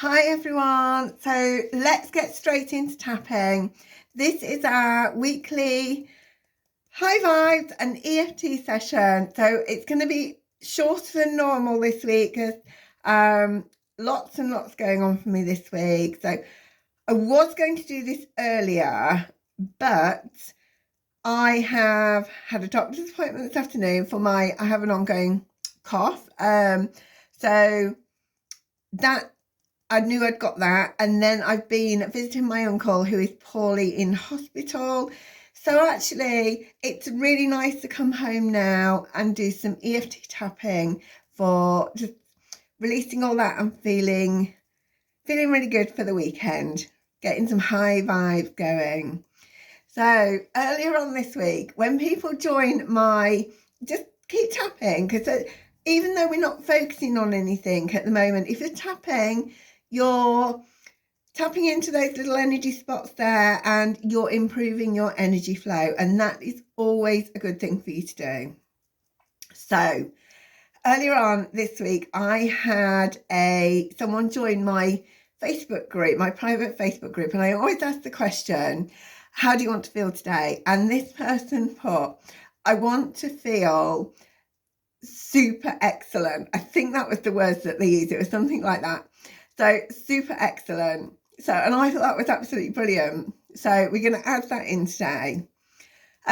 Hi everyone, so let's get straight into tapping. This is our weekly high vibes and EFT session. So it's going to be shorter than normal this week because lots and lots going on for me this week. So I was going to do this earlier, but I have had a doctor's appointment this afternoon for I have an ongoing cough. So that I knew I'd got that, and then I've been visiting my uncle who is poorly in hospital. So actually it's really nice to come home now and do some EFT tapping for just releasing all that and feeling really good for the weekend, getting some high vibes going. So earlier on this week, when people join just keep tapping, because even though we're not focusing on anything at the moment, if you're tapping, you're tapping into those little energy spots there and you're improving your energy flow, and that is always a good thing for you to do. So earlier on this week, I had someone join my Facebook group, my private Facebook group, and I always ask the question, how do you want to feel today? And this person put, I want to feel super excellent. I think that was the words that they used. It was something like that. So super excellent. So, and I thought that was absolutely brilliant. So we're going to add that in today.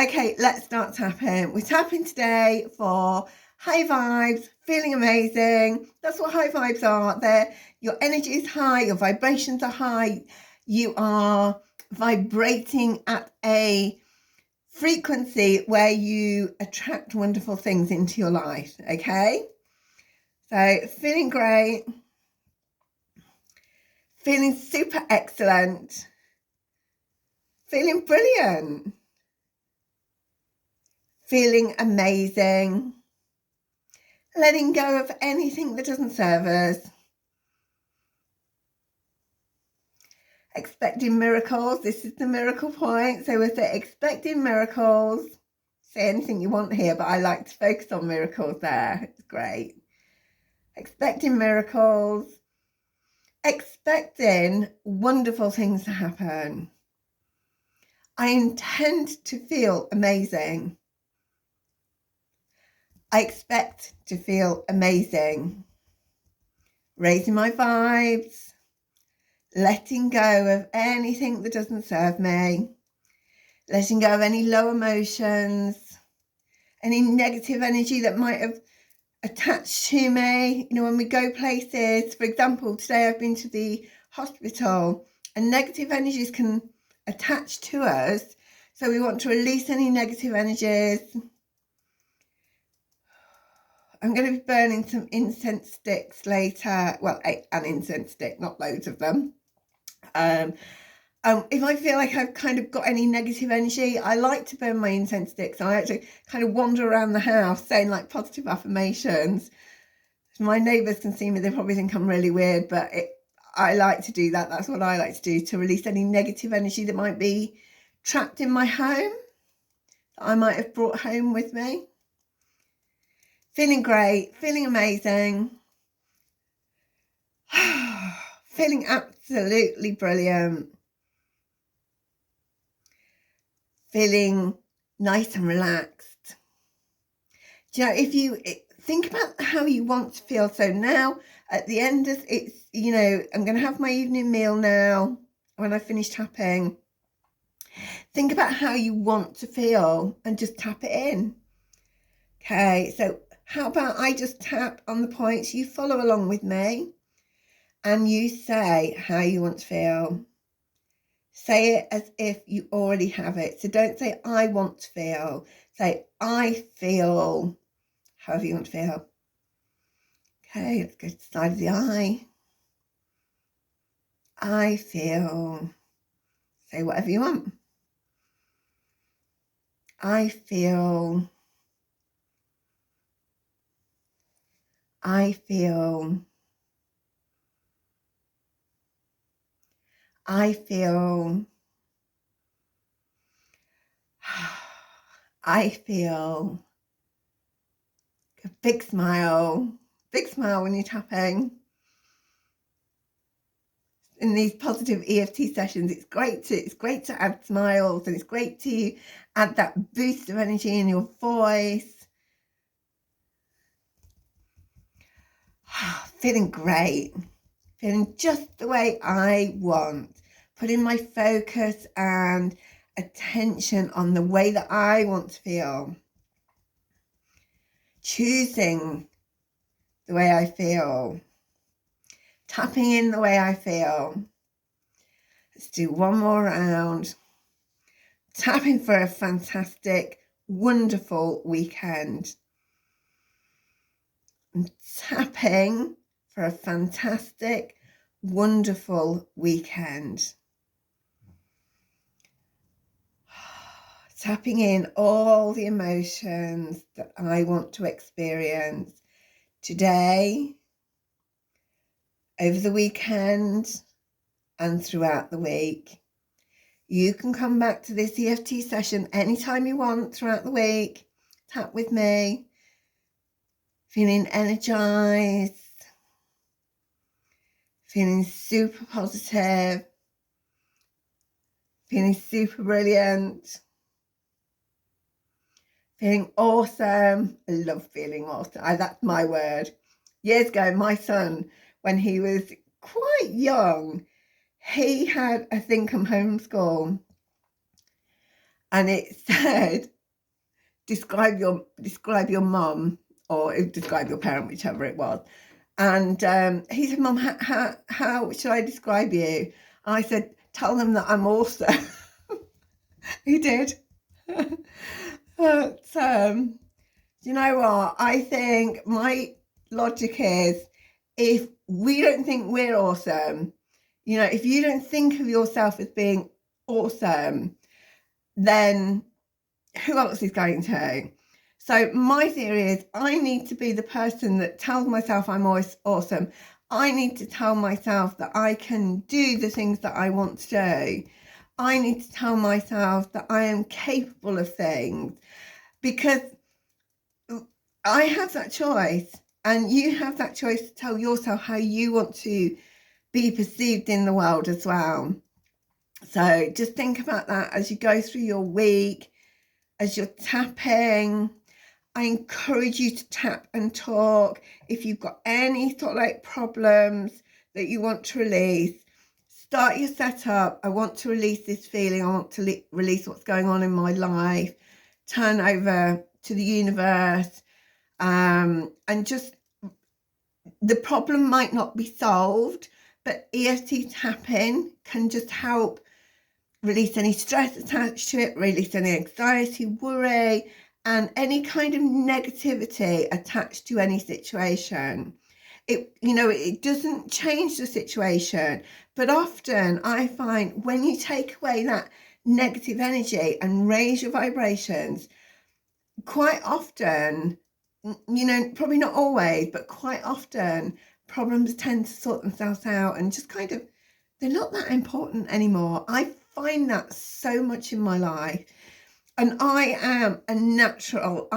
Okay, let's start tapping. We're tapping today for high vibes, feeling amazing. That's what high vibes are. Your energy is high, your vibrations are high. You are vibrating at a frequency where you attract wonderful things into your life. Okay, so feeling great. Feeling super excellent, feeling brilliant, feeling amazing, letting go of anything that doesn't serve us, expecting miracles. This is the miracle point. So we'll say expecting miracles. Say anything you want here, but I like to focus on miracles there. It's great. Expecting miracles, expecting wonderful things to happen. I intend to feel amazing. I expect to feel amazing. Raising my vibes, letting go of anything that doesn't serve me, letting go of any low emotions, any negative energy that might have attached to me. You know, when we go places, for example, today I've been to the hospital and negative energies can attach to us. So we want to release any negative energies. I'm going to be burning some incense sticks later. Well, an incense stick, not loads of them. If I feel like I've kind of got any negative energy, I like to burn my incense sticks. I actually kind of wander around the house saying like positive affirmations. My neighbours can see me, they probably think I'm really weird, but I like to do that. That's what I like to do, to release any negative energy that might be trapped in my home, that I might have brought home with me. Feeling great, feeling amazing, feeling absolutely brilliant, feeling nice and relaxed. Do you know, if you think about how you want to feel, so now at the end of it's, you know, I'm going to have my evening meal now when I finish tapping. Think about how you want to feel and just tap it in. Okay, so how about I just tap on the points, you follow along with me and you say how you want to feel. Say it as if you already have it. So don't say I want to feel. Say I feel, however you want to feel. Okay, let's go to the side of the eye. I feel. Say whatever you want. I feel. I feel. I feel. I feel. A big smile when you're tapping. in these positive EFT sessions, it's great to add smiles, and it's great to add that boost of energy in your voice. Feeling great, feeling just the way I want, putting my focus and attention on the way that I want to feel, choosing the way I feel, tapping in the way I feel. Let's do one more round. Tapping for a fantastic, wonderful weekend. And tapping for a fantastic, wonderful weekend. Tapping in all the emotions that I want to experience today, over the weekend, and throughout the week. You can come back to this EFT session anytime you want throughout the week. Tap with me. Feeling energized. Feeling super positive. Feeling super brilliant. Feeling awesome. I love feeling awesome. That's my word. Years ago, my son, when he was quite young, he had a thing come home from school, and it said, describe your mum, or describe your parent, whichever it was. And he said, Mum, how should I describe you? I said, tell them that I'm awesome. He did. But you know what? I think my logic is, if we don't think we're awesome, if you don't think of yourself as being awesome, then who else is going to? So my theory is, I need to be the person that tells myself I'm always awesome. I need to tell myself that I can do the things that I want to do. I need to tell myself that I am capable of things, because I have that choice, and you have that choice to tell yourself how you want to be perceived in the world as well. So just think about that as you go through your week, as you're tapping. I encourage you to tap and talk. If you've got any sort of like problems that you want to release, start your setup. I want to release this feeling. I want to release what's going on in my life. Turn over to the universe. And just, the problem might not be solved, but EFT tapping can just help release any stress attached to it, release any anxiety, worry, and any kind of negativity attached to any situation. It doesn't change the situation, but often I find when you take away that negative energy and raise your vibrations, quite often, probably not always, but quite often, problems tend to sort themselves out and just kind of, they're not that important anymore. I find that so much in my life. And I am a natural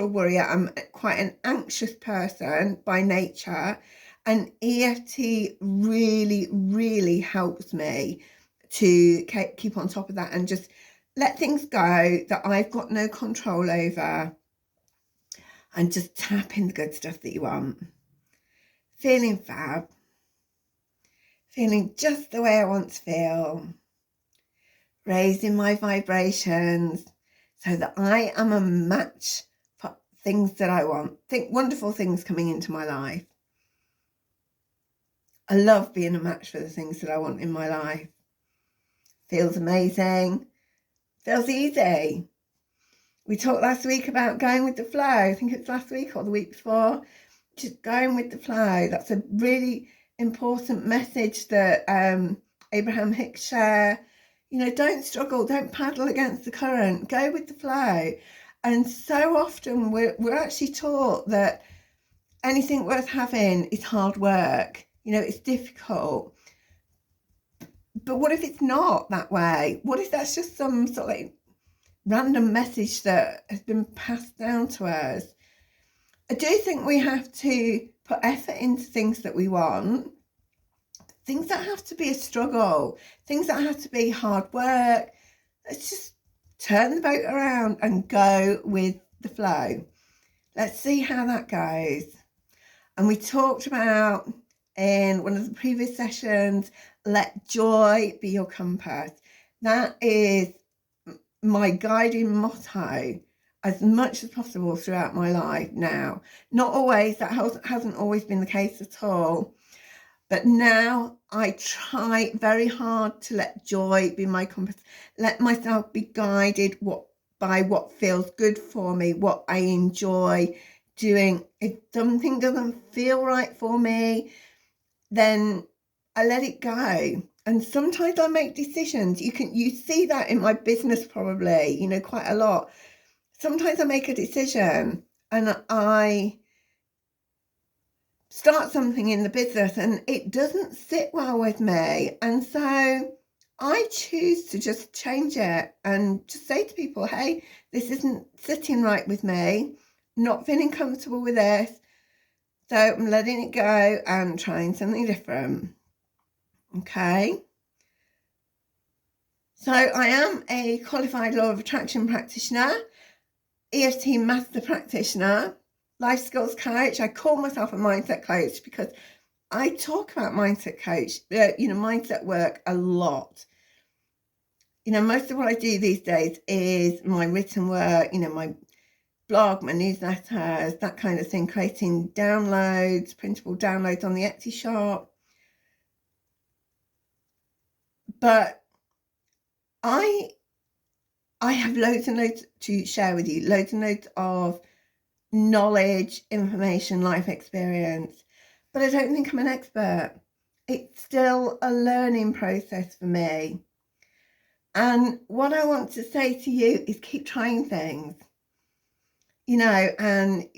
worrier. I'm quite an anxious person by nature. And EFT really, really helps me to keep on top of that and just let things go that I've got no control over, and just tap in the good stuff that you want. Feeling fab. Feeling just the way I want to feel. Raising my vibrations so that I am a match for things that I want. Think wonderful things coming into my life. I love being a match for the things that I want in my life. Feels amazing. Feels easy. We talked last week about going with the flow. I think it's last week or the week before. Just going with the flow. That's a really important message that Abraham Hicks shared. Don't struggle, don't paddle against the current, go with the flow. And so often we're actually taught that anything worth having is hard work. It's difficult. But what if it's not that way? What if that's just some sort of like random message that has been passed down to us? I do think we have to put effort into things that we want. things that have to be a struggle, things that have to be hard work. Let's just turn the boat around and go with the flow. Let's see how that goes. And we talked about in one of the previous sessions, let joy be your compass. That is my guiding motto as much as possible throughout my life now. Not always, that hasn't always been the case at all. But now I try very hard to let joy be my compass, let myself be guided by what feels good for me, what I enjoy doing. If something doesn't feel right for me, then I let it go. And sometimes I make decisions. You see that in my business probably, quite a lot. Sometimes I make a decision and I start something in the business and it doesn't sit well with me. And so I choose to just change it and just say to people, hey, this isn't sitting right with me, not feeling comfortable with this. So I'm letting it go and trying something different. Okay. So I am a qualified law of attraction practitioner, EFT master practitioner, life skills coach. I call myself a mindset coach because I talk about mindset work a lot. Most of what I do these days is my written work, my blog, my newsletters, that kind of thing, creating downloads, printable downloads on the Etsy shop. But I have loads and loads to share with you, loads and loads of knowledge, information, life experience, but I don't think I'm an expert. It's still a learning process for me. And what I want to say to you is keep trying things, and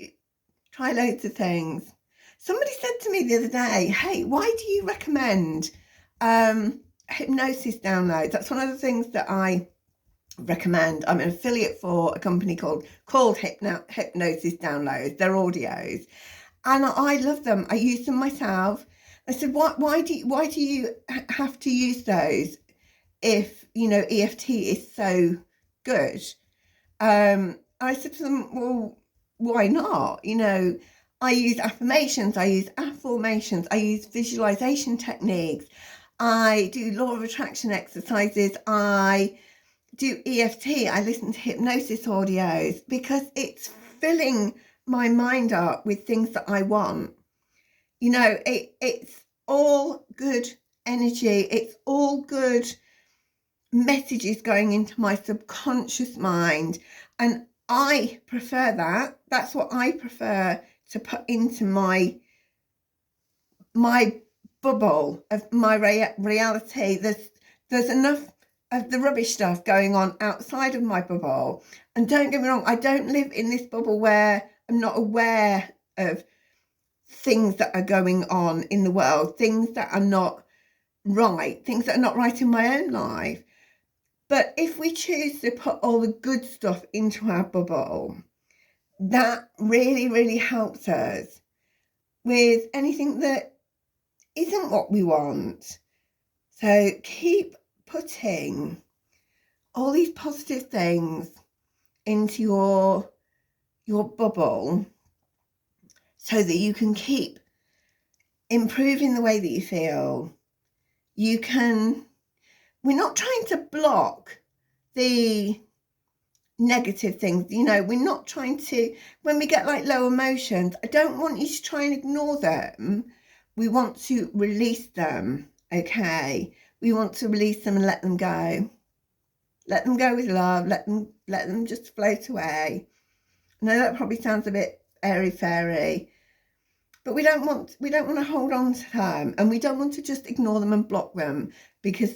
try loads of things. Somebody said to me the other day, hey, why do you recommend hypnosis downloads? That's one of the things that I recommend. I'm an affiliate for a company called Hypnosis Downloads. They're audios, and I love them. I use them myself. I said, why do you have to use those if EFT is so good? I said to them, well, why not? I use affirmations, I use affirmations, I use visualization techniques, I do law of attraction exercises, I do EFT, I listen to hypnosis audios because it's filling my mind up with things that I want. It's all good energy. It's all good messages going into my subconscious mind. And I prefer that. That's what I prefer to put into my bubble of my reality. There's enough of the rubbish stuff going on outside of my bubble. And don't get me wrong, I don't live in this bubble where I'm not aware of things that are going on in the world, things that are not right, things that are not right in my own life. But if we choose to put all the good stuff into our bubble, that really, really helps us with anything that isn't what we want. So keep putting all these positive things into your bubble so that you can keep improving the way that you feel. We're not trying to block the negative things, we're not trying to, when we get like low emotions, I don't want you to try and ignore them. We want to release them, okay? We want to release them and let them go. Let them go with love, let them just float away. I know that probably sounds a bit airy-fairy, but we don't want to hold on to them, and we don't want to just ignore them and block them, because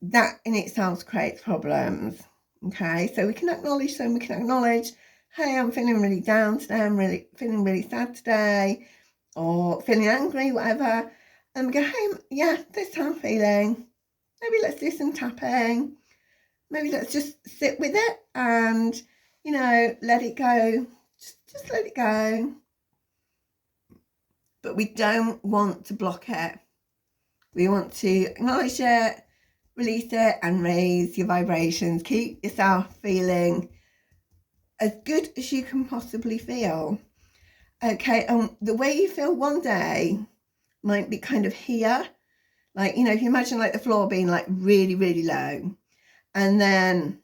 that in itself creates problems. Okay, so we can acknowledge them. We can acknowledge, hey, I'm feeling really down today. I'm really feeling really sad today, or feeling angry, whatever. And we go, hey, yeah, this is how I'm feeling. Maybe let's do some tapping. Maybe let's just sit with it and, let it go. Just let it go. But we don't want to block it. We want to acknowledge it, release it, and raise your vibrations. Keep yourself feeling as good as you can possibly feel. Okay, the way you feel one day might be kind of here. Like, you know, if you imagine like the floor being like really, really low, and then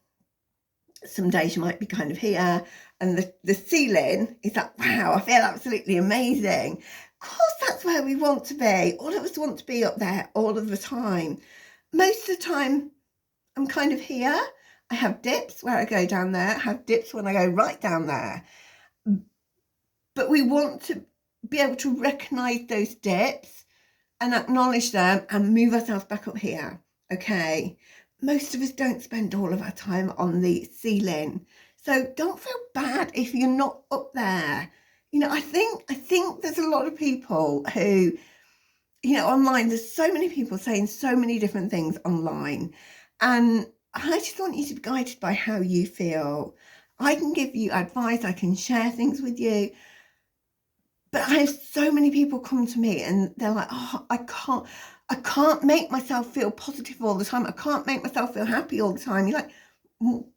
some days you might be kind of here, and the ceiling is like, wow, I feel absolutely amazing. Of course, that's where we want to be. All of us want to be up there all of the time. Most of the time, I'm kind of here. I have dips where I go down there. I have dips when I go right down there. But we want to be able to recognize those dips and acknowledge them and move ourselves back up here. Okay. Most of us don't spend all of our time on the ceiling. So don't feel bad if you're not up there. You know, I think there's a lot of people who, you know, online, there's so many people saying so many different things online. And I just want you to be guided by how you feel. I can give you advice, I can share things with you. But I have so many people come to me and they're like, oh, I can't make myself feel positive all the time. I can't make myself feel happy all the time. You're like, well,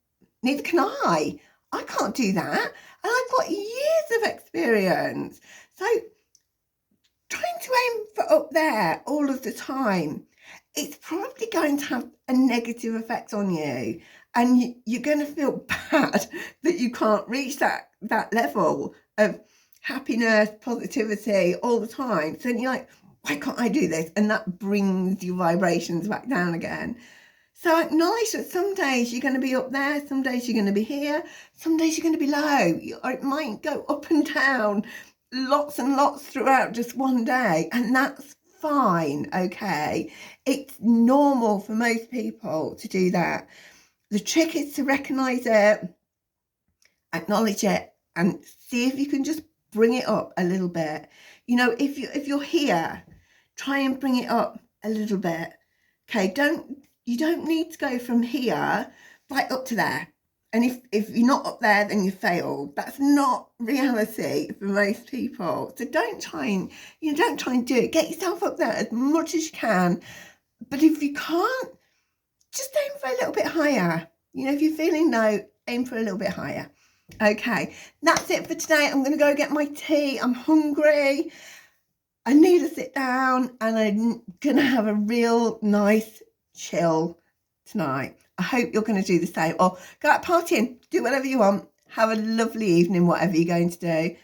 neither can I. I can't do that. And I've got years of experience. So trying to aim for up there all of the time, it's probably going to have a negative effect on you. And you're going to feel bad that you can't reach that level of happiness, positivity all the time. So you're like, why can't I do this? And that brings your vibrations back down again. So acknowledge that some days you're going to be up there, some days you're going to be here, some days you're going to be low. Or it might go up and down lots and lots throughout just one day. And that's fine, okay? It's normal for most people to do that. The trick is to recognize it, acknowledge it, and see if you can just bring it up a little bit. You know, if you're here, try and bring it up a little bit. Okay, you don't need to go from here right up to there. And if you're not up there, then you failed. That's not reality for most people. So don't try and do it. Get yourself up there as much as you can. But if you can't, just aim for a little bit higher. You know, if you're feeling low, aim for a little bit higher. Okay, that's it for today. I'm going to go get my tea. I'm hungry. I need to sit down and I'm going to have a real nice chill tonight. I hope you're going to do the same. Or go out partying, do whatever you want. Have a lovely evening, whatever you're going to do.